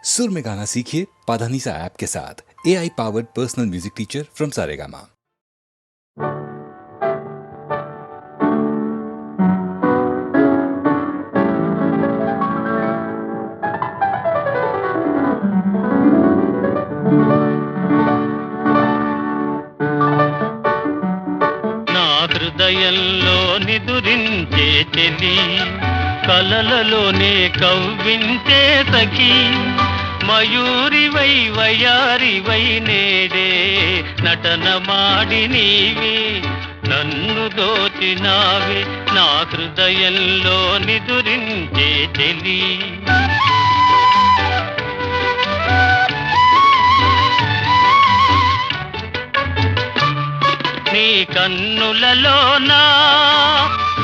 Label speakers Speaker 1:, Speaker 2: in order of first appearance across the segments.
Speaker 1: सुर में गाना सीखिए पाधानीसा ऐप के साथ। AI powered personal music teacher from Saregama.
Speaker 2: హృదయంలో నిదురించే చెలి కలలలోనే కవ్వించే సఖి మయూరివై వయారివై నేడే నటన మాడి నీవే నన్ను దోచినావే నా హృదయంలో నిదురించే చెలి నీ కన్నులలోనా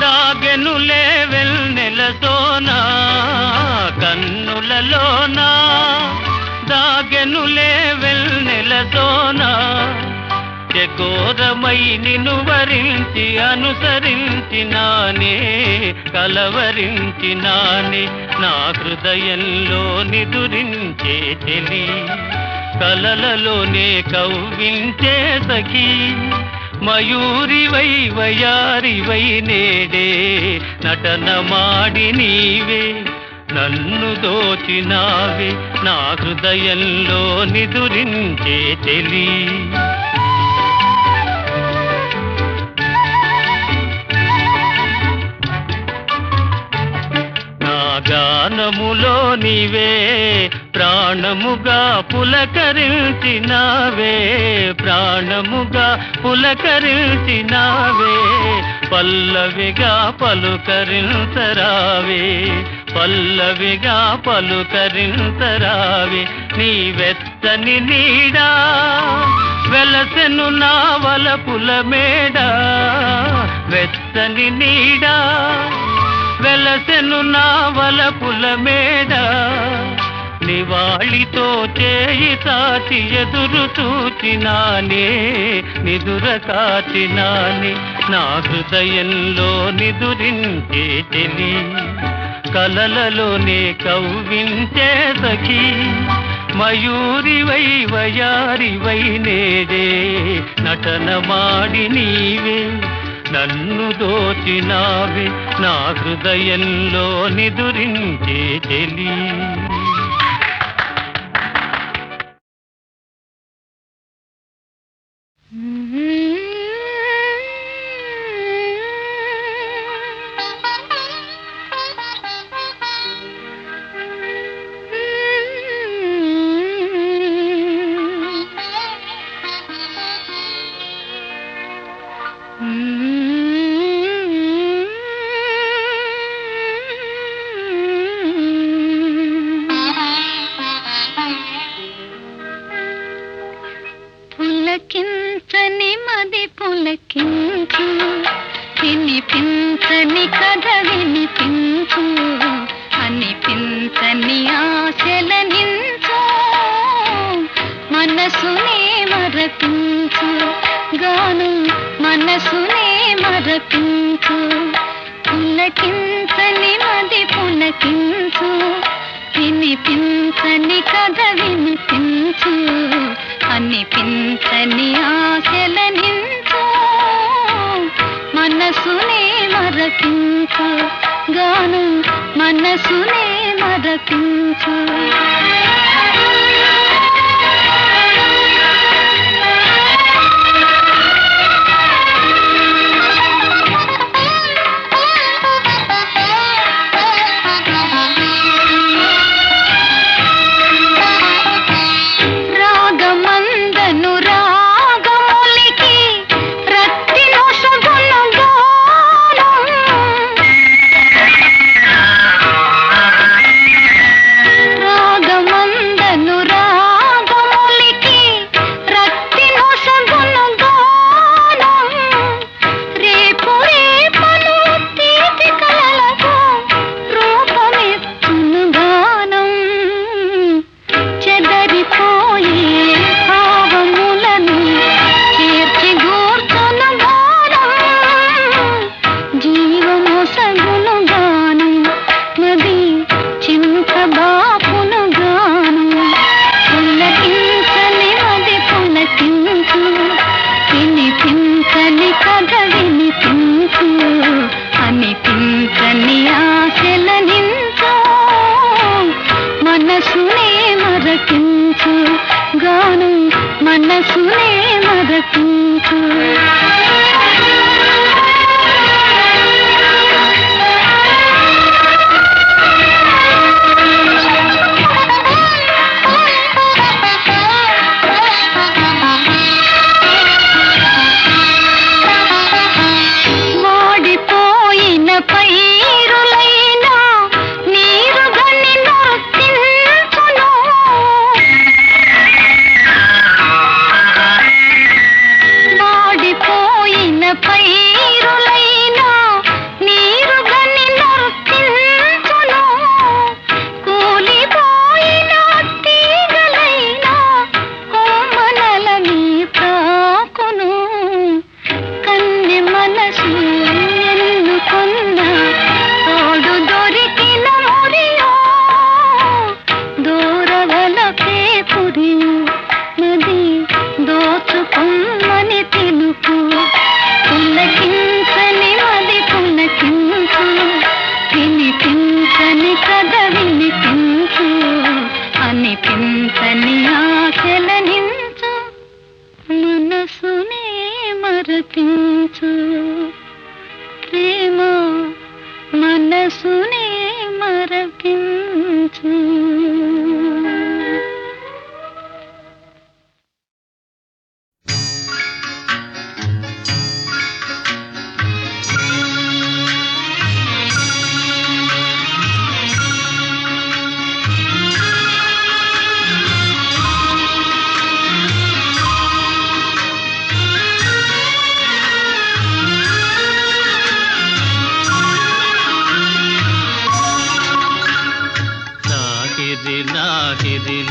Speaker 2: దాగెనులే వెన్నెలతోనా కన్నులలోనా దాగెనులే వెన్నెలతోనా చకోరమై నిన్ను వరించి అనుసరించినానే కలవరించినానే నా హృదయంలో నిదురించే చెలి కలలలోనే కవ్వించే సఖి మయూరివై వయారివై నేడే నటన మాడి నీవే నన్ను దోచినావే నా హృదయంలో నిదురించే చెలి గానములో నీవే ప్రాణముగా పులకరించినావే ప్రాణముగా పులకరించినావే పల్లవిగా పలుకరించరావే పల్లవిగా పలుకరించరావే నీ వెచ్చని నీడా వెలసెను నా వలపుల మేడ వెచ్చని నీడా వెలసెను నా వలపుల మేడ నివాళితో చేయి సాచి ఎదురు చూచినానే నిదుర కాచినానే నా హృదయంలో నిదురించే చెలి కలలలోనే కవ్వించే సఖి మయూరివై వయారివై నేడే నటన మాడి నీవే నన్ను దోచినావే నా హృదయంలో నిదురించే చెలి
Speaker 3: పులకించని మది పులకించు వినిపించని కథ వినిపించు అనిపించని ఆశలనించు మనసునే మరపించు గాను మనసునే మరపించు పులకించని మది పులకించు వినిపించని కథ వినిపించు అనిపించని ఆశలనించు మనసునే మరపించు గాను మనసునే మరపించు రాగమ మనసునే మరపించు గానం మనసునే మరపించు అనిపించని ఆశలనించు మనసునే మరపించు ప్రేమ మనసునే మరపించు.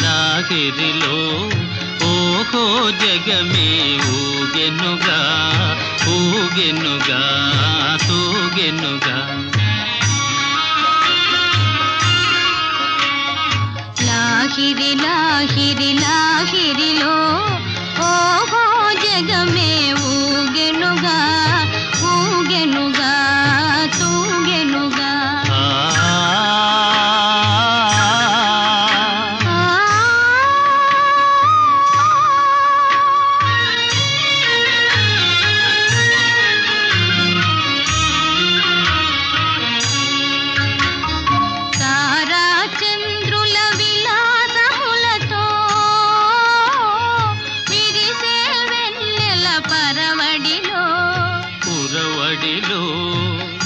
Speaker 2: లాహిరిలో ఓహో జగమే ఊగెనుగా ఊగెనుగా తూగెనుగా
Speaker 3: లాహిరి లాహిరి లాహిరిలో ఓహో జగమే ఊగెనుగా ఊగెనుగా తూగెనుగా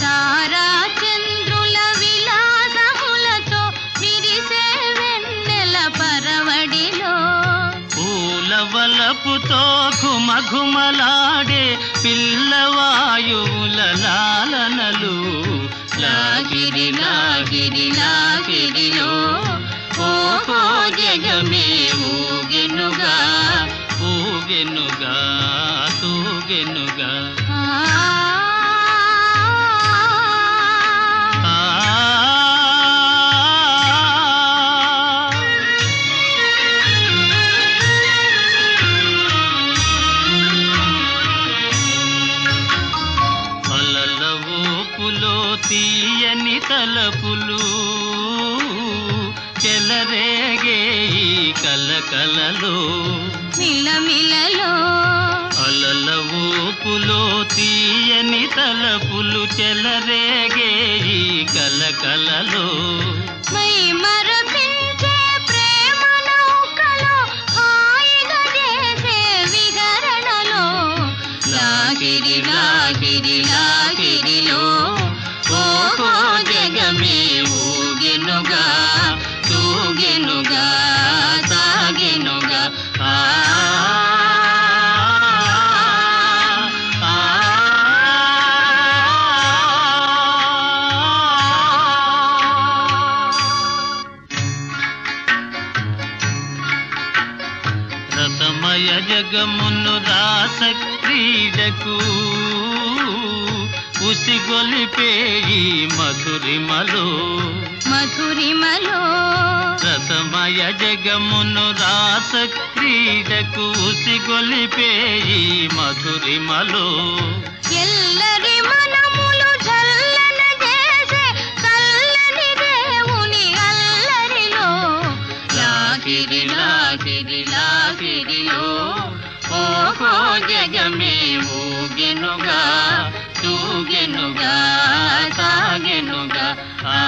Speaker 3: తారా చంద్రుల విలాసములతో విరిసే వెన్నెల పరవడిలో
Speaker 2: పూలవలపుతో ఘుమఘుమలాడే పిల్లవాయువుల లాలనలు లాగిరి లాగిరి లాగిరిలో ఓహో జగమే ఊగెనుగా ఊగెనుగా తూగెనుగా తీయని తలపులు చెలరేగే ఈ కలకలలో
Speaker 3: మిలమిలలో
Speaker 2: అలల ఊపులో తీయని తలపులు చెలరేగే ఈ కలకలలో
Speaker 3: మై మరపించే ప్రేమ నౌకలో హాయిగా చేసే విహరణలో లాగిరి లాగిరి లాగిరిలో ఓహో జగమే ఊగెనుగా తూగెనుగా తాగెనుగా రసమయ జగమును రాస క్రీడకు ఉసిగొలిపే ఈ మధురిమలో మధురిమలో
Speaker 2: రసమయ జగమును రాస క్రీడకు ఉసిగొలిపే ఈ మధురిమలో
Speaker 3: ఎల్లరి మనములు చల్లన చేసే చల్లని దేవుని అల్లరిలో
Speaker 2: లాహిరియో ఓహో జగమే ఊగెనుగా తూగెనుగా సాగెనుగా ఆ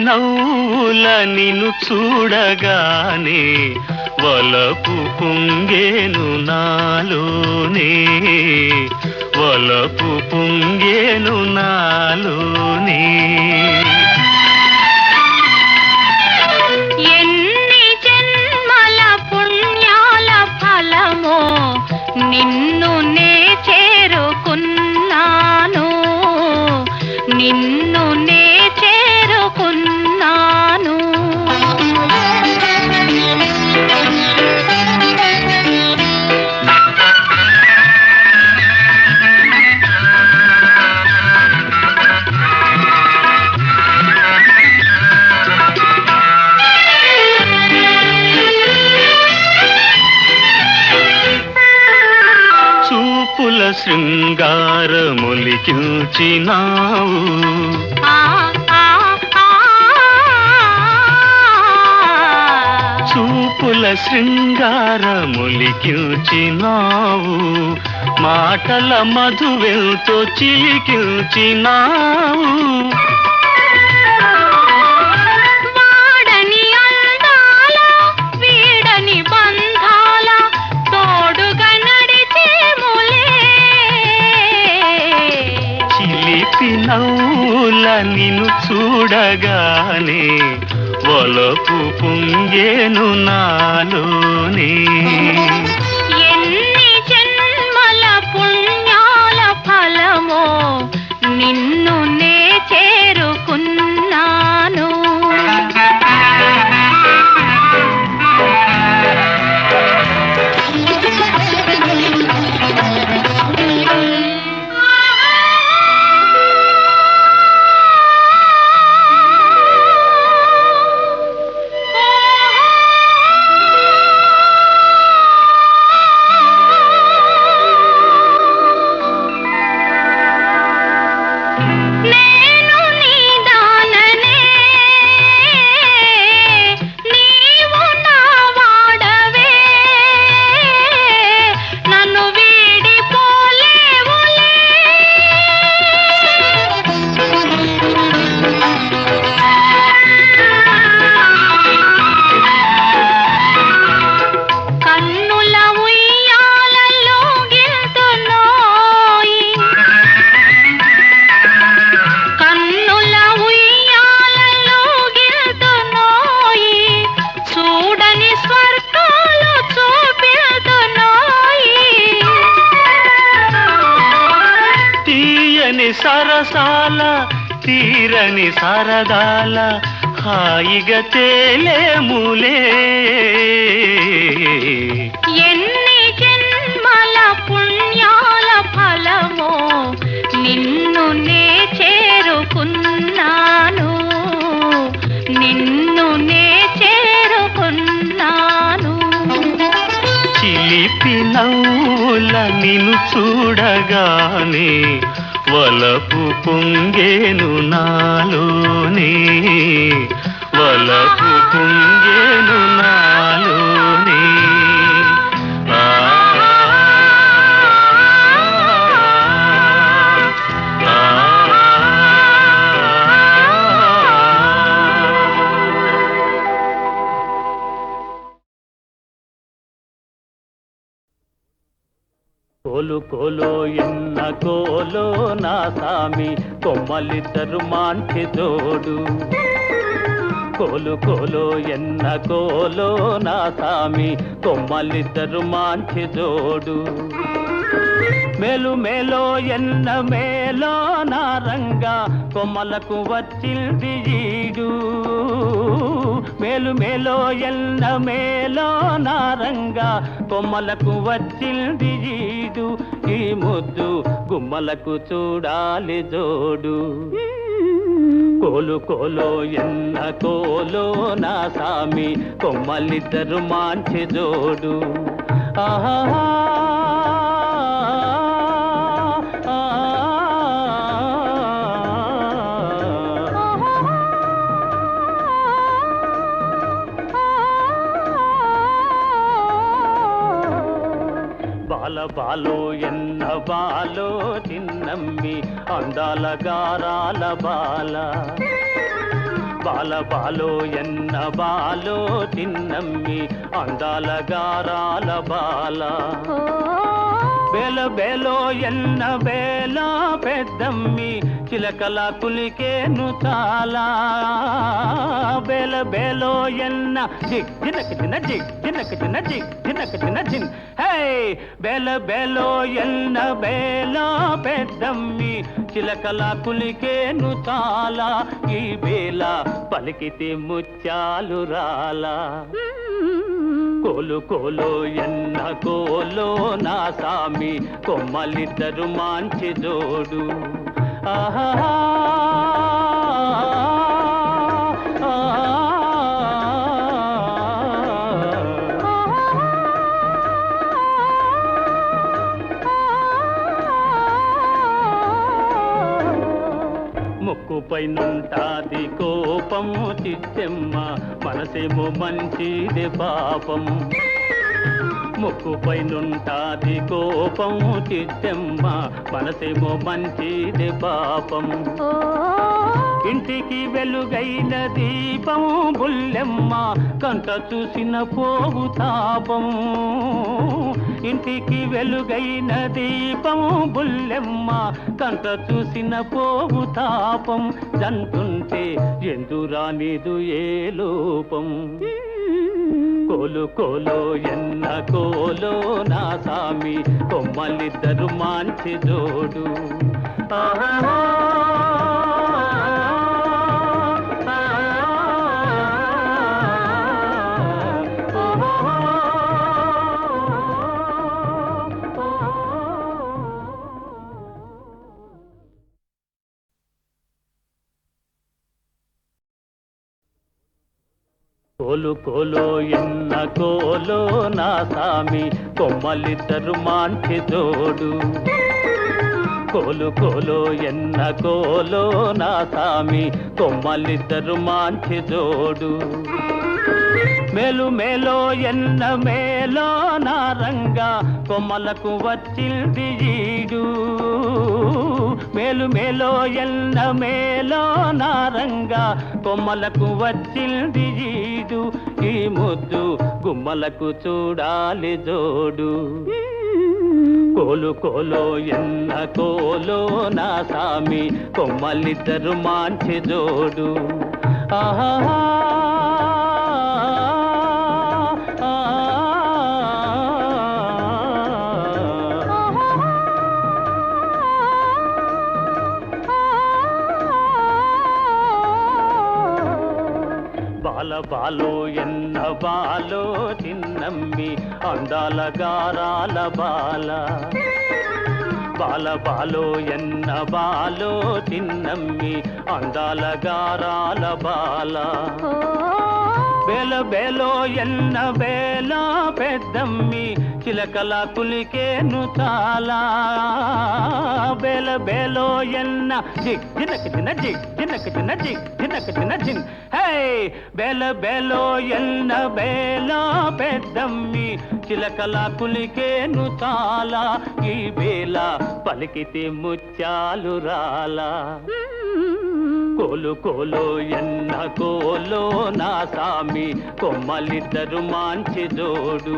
Speaker 2: నవ్వుల నిన్ను చూడగానే వలపు పొంగేను నాలోనే వలపు పొంగేను నాలోనే
Speaker 3: ఎన్ని జన్మల పుణ్యాల ఫలమో నిన్ను నే చేరుకున్నాను నిన్ను నే చేరుకున్నాను
Speaker 2: చూపుల శృంగారములికించినావు చూపుల శృంగారములికించినావు మాటల మధువెంతో చిలికించినావు
Speaker 3: వాడని అందాల వీడని బంధాల తోడుగా నడిచేములే
Speaker 2: చిలిపి నవ్వుల నిన్ను చూడగానే వలపు పొంగేను నాలోనే
Speaker 3: ఎన్ని జన్మల పుణ్యాల ఫలమో నిన్ను నే చేరుకున్నాను
Speaker 2: సరసాల తీరని సరదాల హాయిగా తేలేములే
Speaker 3: ఎన్ని జన్మల పుణ్యాల ఫలమో నిన్ను నే చేరుకున్నాను నిన్ను నే చేరుకున్నాను
Speaker 2: చిలిపి నవ్వుల నిన్ను చూడగానే వలపు పొంగేను నాలోనే వలపు పొంగేను నాలోనే కోలు కోలో ఎన్న కోలో నా సామి కొమ్మలిద్దరు మాంచి జోడు కోలు కోలో ఎన్న కోలో నా సామి కొమ్మలిద్దరు మాంచి జోడు మేలు మేలో ఎన్న మేలో నా రంగా కొమ్మలకు వచ్చింది ఈడు మేలు మేలో ఎన్న మేలో నా రంగా కొమ్మలకు వచ్చింది ఈడు ఈ ముద్దు గుమ్మలకు చూడాలి జోడు కోలు కోలో ఎన్న కోలో నా సామి కొమ్మలిద్దరు మాంచి జోడు ఆహా బాల బాలో ఎన్న బాలో చిన్నమ్మి అందాల గారాల బాల బాల బాలో ఎన్న బాలో చిన్నమ్మి అందాల గారాల బాల బేల బేలో ఎన్న బేల పెద్దమ్మి చిలకల కులికేను చాలా బేల బేలో ఎన్న జిగ్ జినక జిన జిగ్ జినక జిన జిగ్ జినక జిన జిన్ హే బేల బేలో ఎన్న బేల పెద్దమ్మి చిలకల కులికేను చాలా ఈ బేల పలికితే ముత్యాలు రాలా కోలు కోలో ఎన్న కోలో నా సామి కొమ్మలిద్దరు మాంచి జోడు ఆహా ముక్కుపై నుంటాది కోపము చిత్తెమ్మ మనసేమో మంచిది పాపం ముక్కుపై నుంటాది కోపము చిత్తెమ్మ మనసేమో మంచిది పాపం ఇంటికి వెలుగైన దీపం బుల్లెమ్మ కంట చూసిన పోవు తాపం ఇంటికి వెలుగైన దీపం బుల్లెమ్మ కంట చూసిన పోవు తాపం జంటుంటే ఎందురానిదు ఏ లోపం కోలు కోలో ఎన్న కోలో నా సామి కొమ్మలిద్దరు మాంచి జోడు ఆహా కోలు కోలో ఎన్న కోలో నా సామి కొమ్మలిద్దరు మాంచి జోడు కోలు కోలో ఎన్న కోలో నా సామి కొమ్మలిద్దరు మాంచి జోడు మేలు మేలో ఎన్న మేలో నా రంగా కొమ్మలకు వచ్చింది ఈడు మేలు మేలో ఎన్న మేలో నా రంగా కొమ్మలకు వచ్చింది ఈడు ఈ ముద్దు గుమ్మలకు చూడాలి జోడు కోలు కోలో ఎన్న కోలో నా సామి కొమ్మలిద్దరు మాంచి జోడు ఆహా బాల బాలో ఎన్న బాలో చిన్నమ్మి అందాల గారాల బాల బాల బాలో ఎన్న బాలో చిన్నమ్మి అందాల గారాల బాల బేల బేలో ఎన్న బేల పెద్దమ్మి చిలకల కులికేను చాలా బేల బేలో ఎన్న జిగ్ జినక జిన జిగ్ జినక జిన జిగ్ జినక జిన జిన్ హే బేల బేలో ఎన్న బేల పెద్దమ్మి చిలకల కులికేను చాలా ఈ బేల పలికితే ముత్యాలు రాలా కోలు కోలో ఎన్న కోలో నా సామి కొమ్మలిద్దరు మాంచి జోడు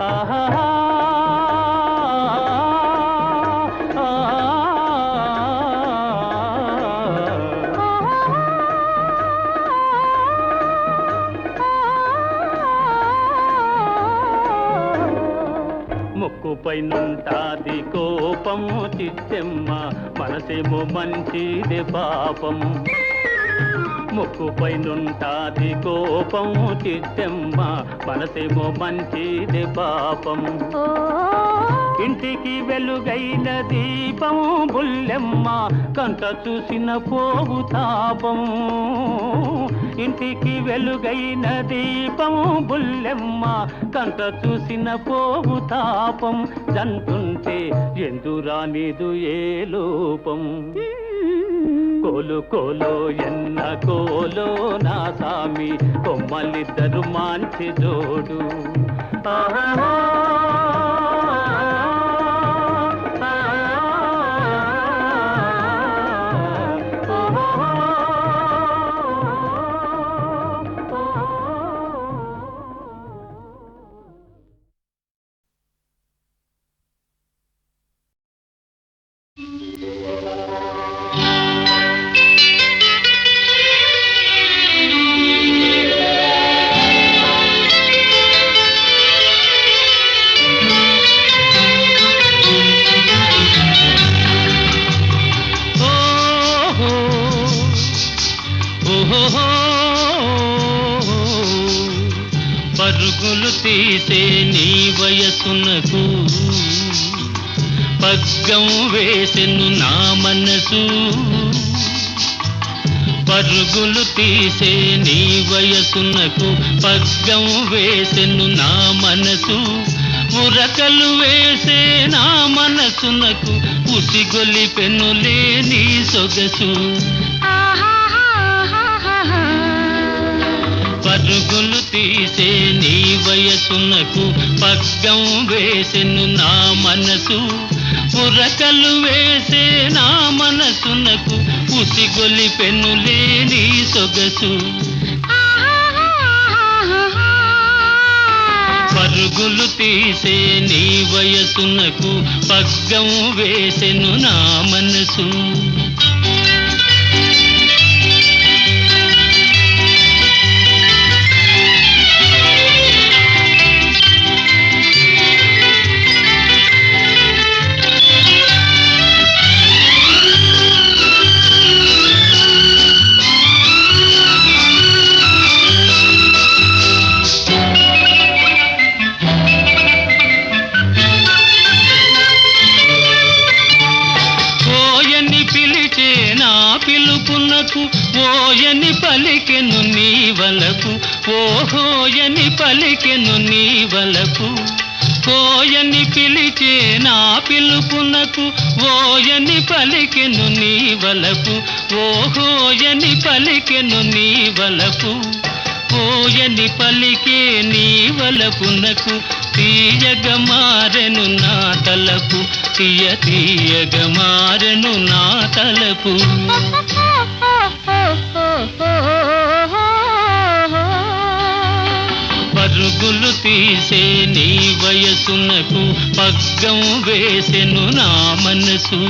Speaker 2: ఆహా పైనుంటాది కోపము చిత్తెమ్మ, మనసేమో మంచిదే పాపం. ముక్కు పైనుంటాది కోపము చిత్తెమ్మ, మనసేమో మంచిదే పాపం. ఇంటికి వెలుగైన దీపం బుల్లెమ్మ, కంట చూసిన పోవు తాపం. ఇంటికి వెలుగైన దీపం బుల్లెమ్మ, కంట చూసిన పోవు తాపం. జంటుంటే ఎందురానిదు ఏ లోపం. కోలు కోలో ఎన్న కోలో నా సామి, కొమ్మలిద్దరు మంచి జోడు. ఆహా పరుగులు తీసే నీ వయసునకు పగ్గం వేసెను నా మనసు. పరుగులు తీసే నీ వయసునకు పగ్గం వేసెను నా మనసు. ఉరకలు వేసే నా మనసునకు ఉసిగొలిపెనులే నీ సొగసు. పరుగులు తీసే నీ వయసునకు పగ్గం వేసెను నా మనసు. ఉరకలు వేసే నా మనసునకు ఉసిగొలిపెనులే నీ సొగసు. పరుగులు తీసే నీ వయసునకు పగ్గం వేసెను నా మనసు. పిలుపునకు ఓయని పలికెను నీ వలపు. ఓహోయని పలికెను నీ వలపు. కోయని పిలిచే నా పిలుపునకు ఓయని పలికెను నీ వలపు. ఓహోయని పలికెను నీ వలపు. ఓయని పలికే నీ వలపునకు తీయగ మారెను నా తలపు. తీయ తీయగ మారెను నా తలపు. పరుగులు తీసే నీ వయసునకు పగ్గం వేసెను నా మనసు.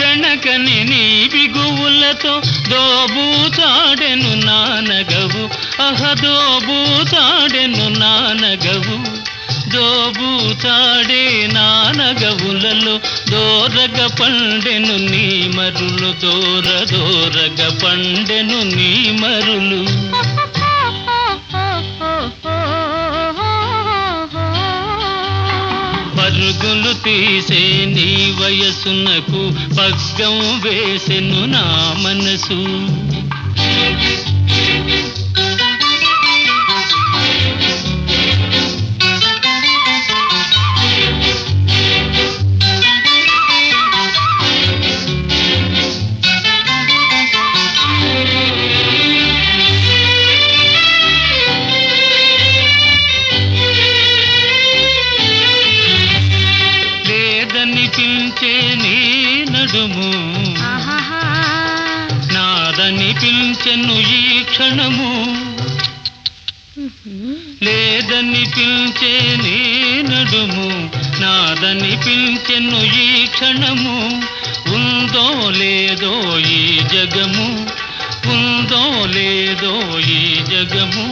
Speaker 2: గణకని నీ బిగువులతో దోబూచాడెను నానగవు. దోబూచాడెను నానగవు. దోబూచాడే నానగవులలో దోరగ పండెను నీ మరులు. దోర దోరగ పండెను నీ మరులు. పరుగులు తీసే నీ వయసునకు పగ్గం వేసెను నా మనసు. పిలిచెను ఈ క్షణము లేదని పిలిచే నీ నడుము నాదని పిలిచెను ఈ క్షణము ఉందో లేదో ఈ జగము ఉందో లేదో ఈ జగము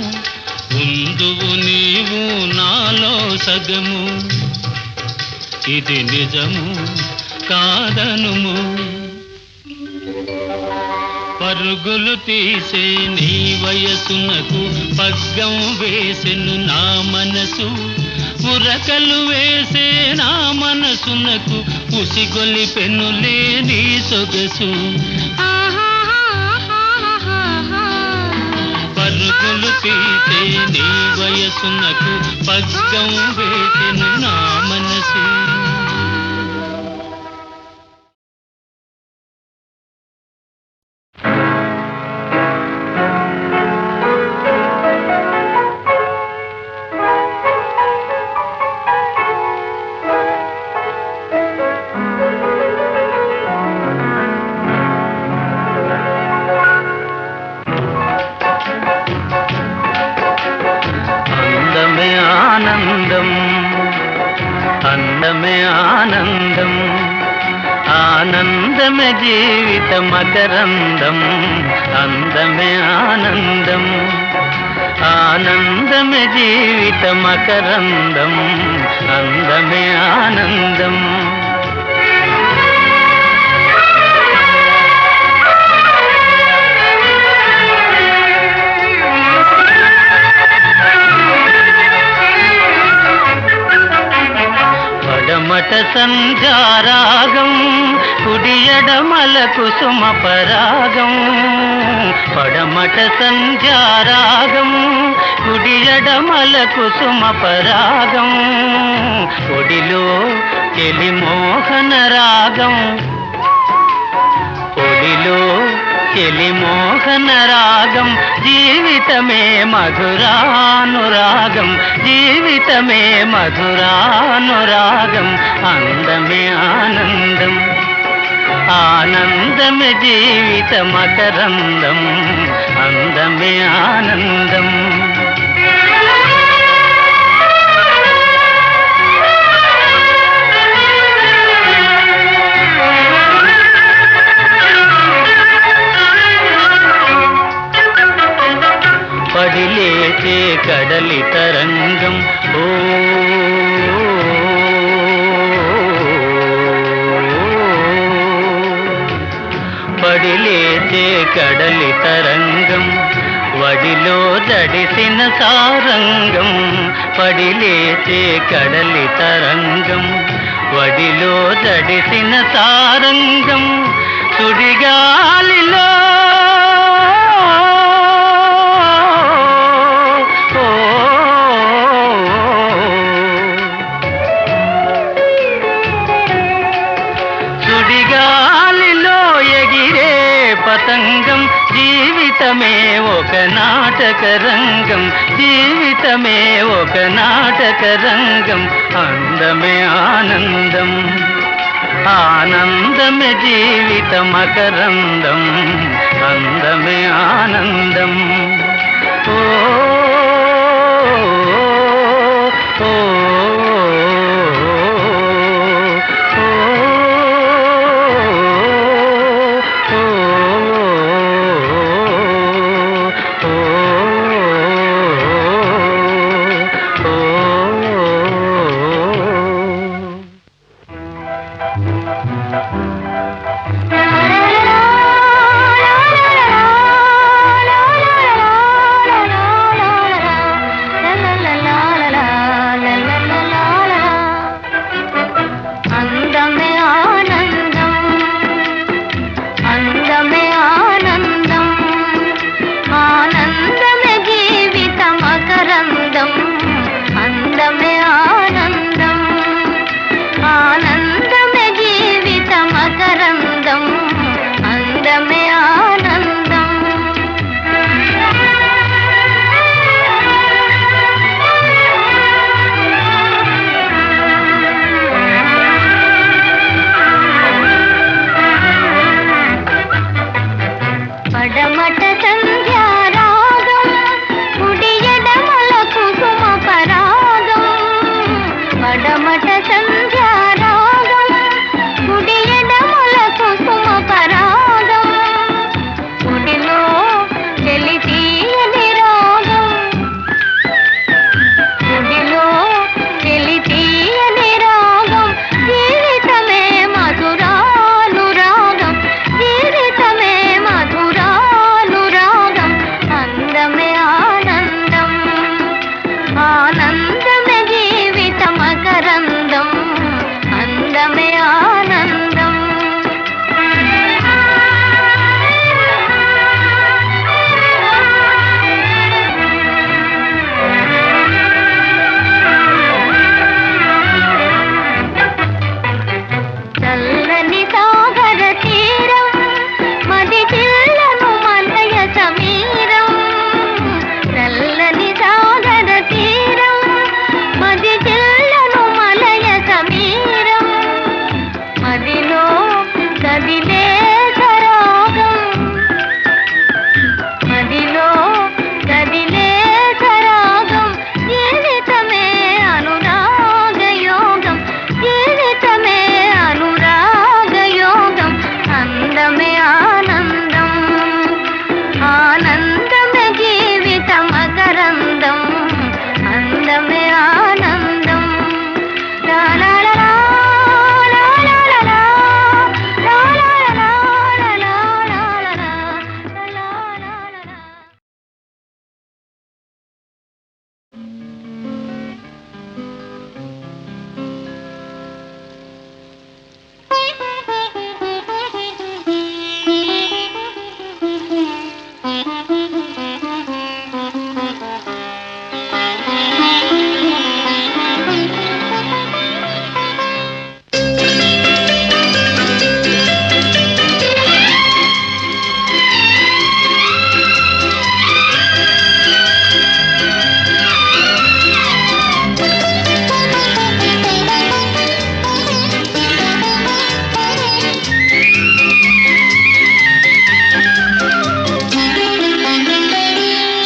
Speaker 2: ఉందువు నీవు నాలో సగము ఇది నిజము కాదనుము పరుగులు తీసే నీ వయసునకు పగ్గం వేసెను నా మనసు ఉరకలు వేసే నా మనసునకు ఉసిగొలిపెనులే నీ సొగసు పరుగులు తీసే నీ వయసునకు పగ్గం వేసెను నా మనసు అందమే ఆనందం ఆనందమే జీవిత మకరందం అందమే ఆనందం ఆనందమే జీవిత మకరందం అందమే ఆనందం పడమట సంధ్యారాగం కుడియడమల కుసుమ పరాగం పడమట సంధ్యారాగం కుడియడమల కుసుమ పరాగం ఒడిలో చెలి మోహన రాగం ఒడిలో చెలి మోహన రాగం జీవితమే మధురానురాగం జీవితమే మధురానురాగం అందమే ఆనందం ఆనందమే జీవిత మకరందం అందమే ఆనందం పడిలేచే కడలి తరంగం ఓ పడిలేచే కడలి తరంగం వడిలో జడిసిన సారంగం పడిలేచే కడలి తరంగం వడిలో జడిసిన సారంగం సుడిగాలిలో పతంగం జీవితమే ఒక నాటక రంగం జీవితమే ఒక నాటక రంగం అందమే ఆనందం ఆనందమే జీవిత మకరందం అందమే ఆనందం ఓ ఓ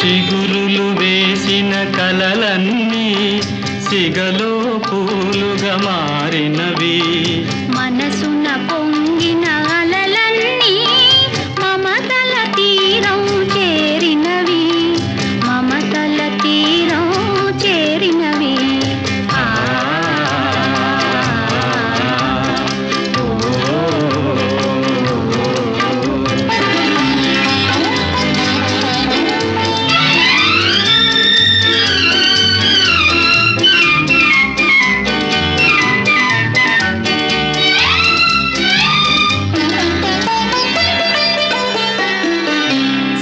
Speaker 2: చిగురులు వేసిన కలలన్నీ సిగలో పూలుగా మారినవి.
Speaker 3: మనసున పొంగిన అలలన్నీ మమతల తీరం చేరినవి, మమతల తీరం చేరినవి.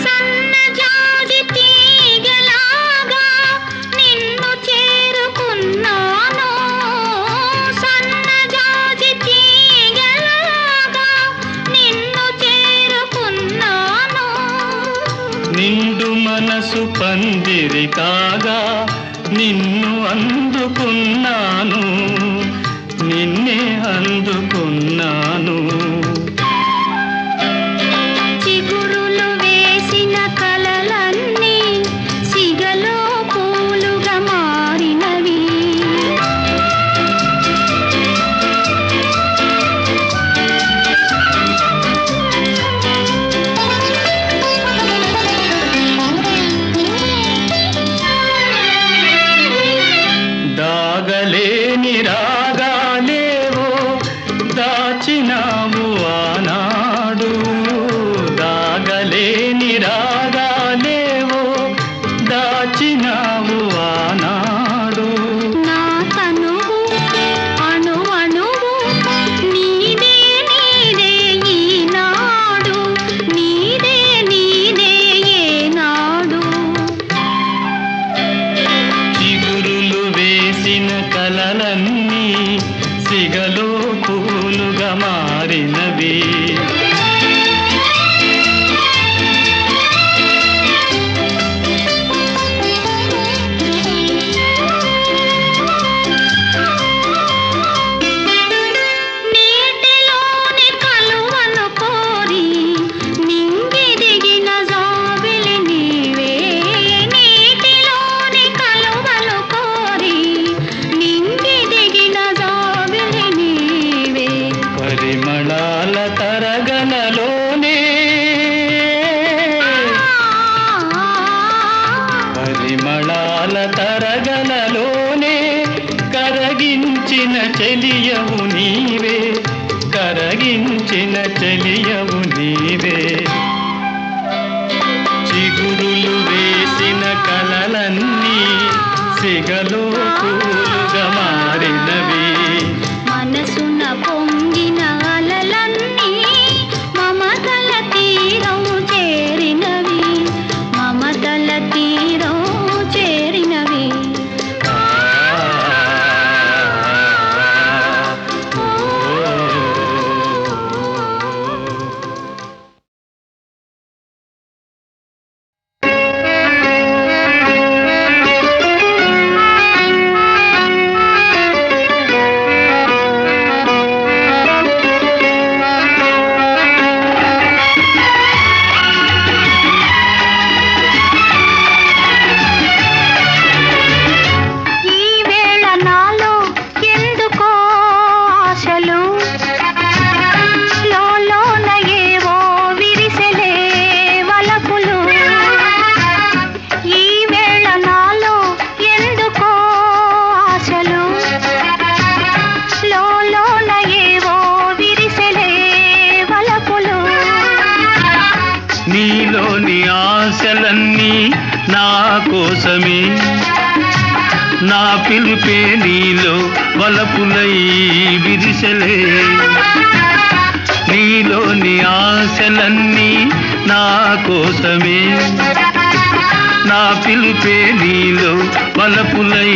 Speaker 3: సన్నజాజి తీగలాగా నిన్ను చేరుకున్నాను, సన్నజాజి తీగలాగా నిన్ను చేరుకున్నాను.
Speaker 2: నిండు మనసు పందిరి కాగా నిన్ను అందుకున్నాను, నిన్నే అందుకున్నాను.
Speaker 3: చిగురులు వేసిన కలలన్నీ సిగలో పూలుగా మారినవి.
Speaker 2: దాగలేని రాగాలేవో దాచినావు ఆనాడు, దాగలేని రాగాలేవో దాచినావు ఆనాడు.
Speaker 3: నా తనువు అణువణువు నీదే నీదే ఈనాడు, నీదే నీదే ఏనాడు.
Speaker 2: చిగురులు వేసిన కలలన్నీ సిగలో పూలుగా మారినవి.
Speaker 3: నీటిలోని కలువను కోరి నింగి దిగిన జాబిలి నీవే, నీటిలోని కలువను కోరి నింగి దిగిన జాబిలి నీవే.
Speaker 2: పరిమళాల తరగలలోనే, పరిమళాల తరగలలోనే కరగించిన చెలియవు నీవే, కరగించిన చెలియవు నీవే. చిగురులు వేసిన కలలన్నీ సిగలో పూలుగా మారినవి.
Speaker 3: మనసున పొంగిన అలలన్నీ మమతల తీరం చేరినవి, మమతల తీరం చేరినవి. ఈ వేళ నాలో ఎందుకో ఆశలు, లోలోన ఏవో విరిసెలే వలపులు. ఈ వేళ నాలో ఎందుకో ఆశలు, లోలోన ఏవో విరిసెలే వలపులు.
Speaker 2: నీలోని ఆశలన్నీ నా కోసమే, నా పిలుపే నీలో వలపులై విరిసెలే. నీలోని ఆశలన్నీ నా కోసమే, నా పిలుపే నీలో వలపులై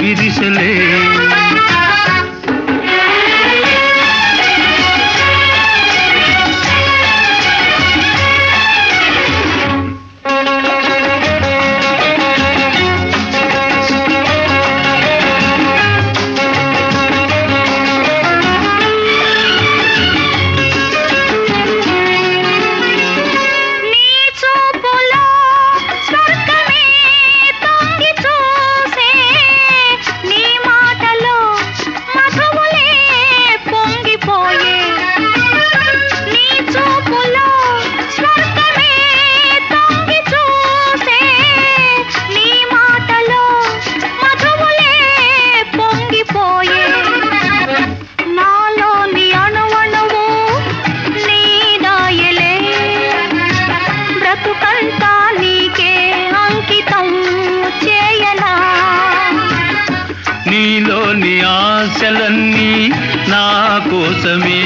Speaker 2: విరిసెలే.
Speaker 3: నీ చూపులో స్వర్గ
Speaker 2: ఆశలన్నీ నా కోసమే,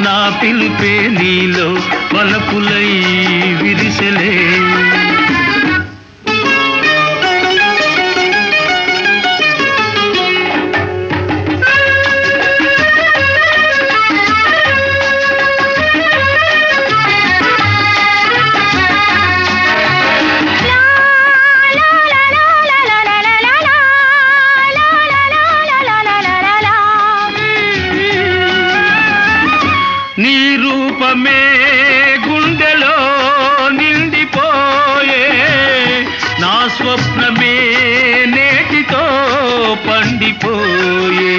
Speaker 2: నా పిలుపే నీలో వలపులై విరిసెలే. నీ రూపమే గుండెలో నిండిపోయే, నా స్వప్నమే నేటితో పండిపోయే.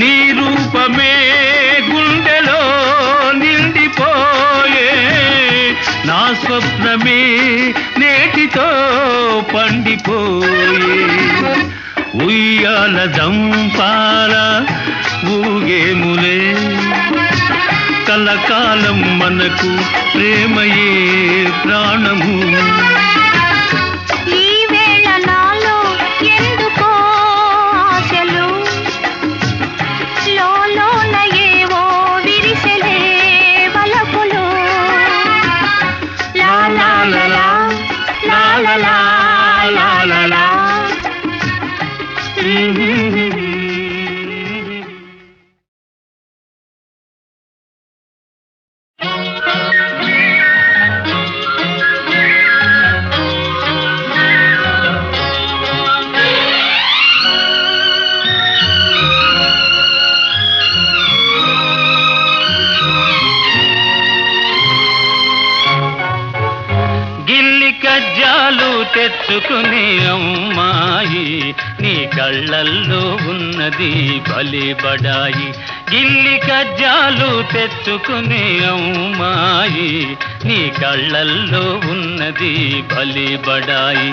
Speaker 2: నీ రూపమే గుండెలో నిండిపోయే, నా స్వప్నమే నేటితో పండిపోయే. ఉయ్యాల జంపాల ఊగేములే, కలకాలం మనకు ప్రేమయే ప్రాణము.
Speaker 3: ఈ వేళ నాలో ఎందుకో ఆశలు, లోలోన ఏవో విరిసెలే వలపులు. లా లా లా లా లా లా లా లా లా లా.
Speaker 2: కజ్జాలు తెచ్చుకునే అమ్మాయి, నీ కళ్ళల్లో ఉన్నది భలే బడాయి. గిల్లి కజ్జాలు తెచ్చుకునే అమ్మాయి, నీ కళ్ళల్లో ఉన్నది భలే బడాయి.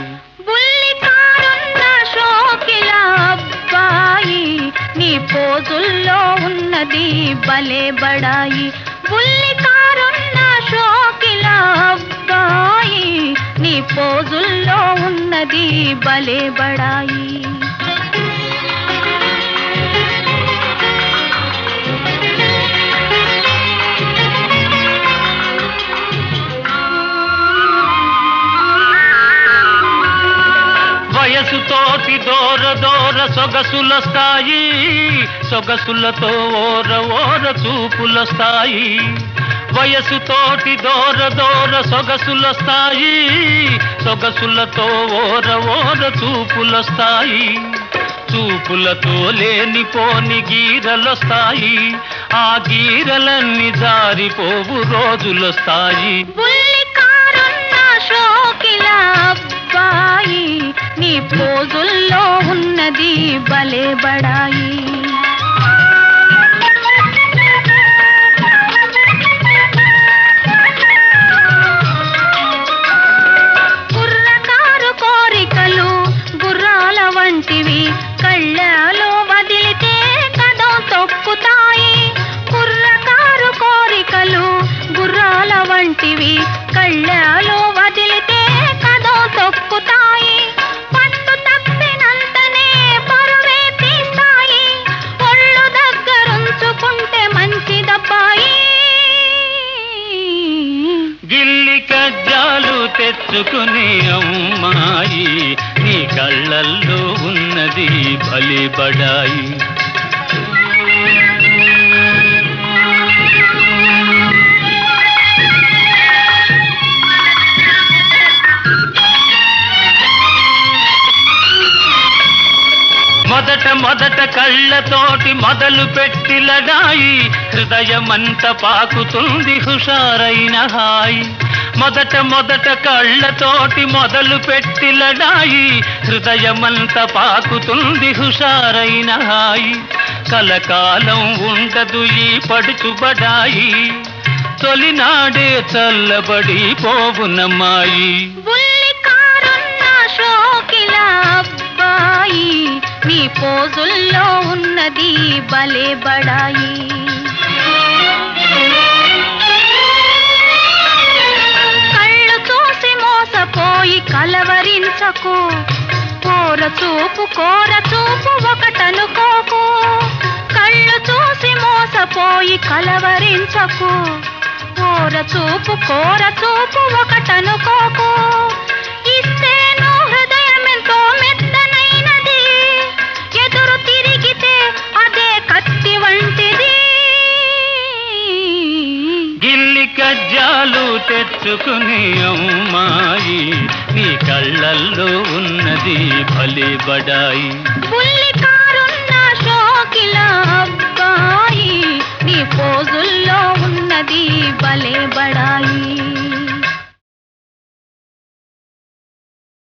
Speaker 3: బుల్లి కారున్న షోకిల అబ్బాయి, నీ పోజుల్లో ఉన్నది భలే బడాయి. బుల్లి కారున్న షోకిల అబ్బాయి, నీ పోజుల్లో ఉన్నది భలే బడాయి.
Speaker 2: వయసుతోటి దూర దూర సొగసులొస్తాయి, సొగసులతో ఓర ఓర చూపులొస్తాయి. వయసుతోటి దూర దూర సొగసులొస్తాయి, సొగసులతో ఓర ఓర చూపులొస్తాయి. చూపులతో లేనిపోని గీరలొస్తాయి, ఆ గీరలన్నీ జారిపోవు రోజులొస్తాయి.
Speaker 3: బుల్లి కారున్న షోకిల అబ్బాయి, నీ పోజుల్లో ఉన్నది భలే బడాయి. కుర్రకారు కోరికలు గుర్రాల వంటివి, కళ్ళలో వదిలితే కదం తొక్కుతాయి. కుర్రకారు కోరికలు గుర్రాల వంటివి, కళ్ళలో వదిలితే కదం తొక్కుతాయి. పట్టు తప్పినంతనే పరువే తీస్తాయి, ఒళ్ళు దగ్గరుంచుకుంటే మంచిదబ్బాయి.
Speaker 2: గిల్లి కజ్జాలు తెచ్చుకునే అమ్మాయి, నీ కళ్ళల్లో ఉన్నది భలే బడాయి. మొదట మొదట కళ్ళతోటి మొదలు పెట్టి లడాయి, హృదయమంత పాకుతుంది హుషారైన హాయి. మొదట మొదట కళ్ళతోటి మొదలు పెట్టి లడాయి, హృదయమంత పాకుతుంది హుషారైన హాయి. కలకాలం ఉండదు ఈ పడుచుబడాయి, తొలినాడే చల్లబడి పోవునమ్మాయి.
Speaker 3: బుల్లి కారున్న షోకిల అబ్బాయి, నీ పోజుల్లో ఉన్నది భలే బడాయి. కళ్ళు చూసి మోసపోయి కలవరించకు, ఓ కోర చూపు ఒకటనుకోకు, కళ్ళు చూసి మోసపోయి కలవరించకు. కోర చూపు ఒకటనుకోకు, ఇస్తేను హృదయమెంతో మెత్తనైనది, ఎదురు తిరిగితే అదే కత్తి వంటిది.
Speaker 2: గిల్లి కజ్జాలు తెచ్చుకుని అమ్మాయి, నీ కళ్ళల్లో ఉన్నది భలే బడాయి.
Speaker 3: బుల్లి కారున్న షోకిలా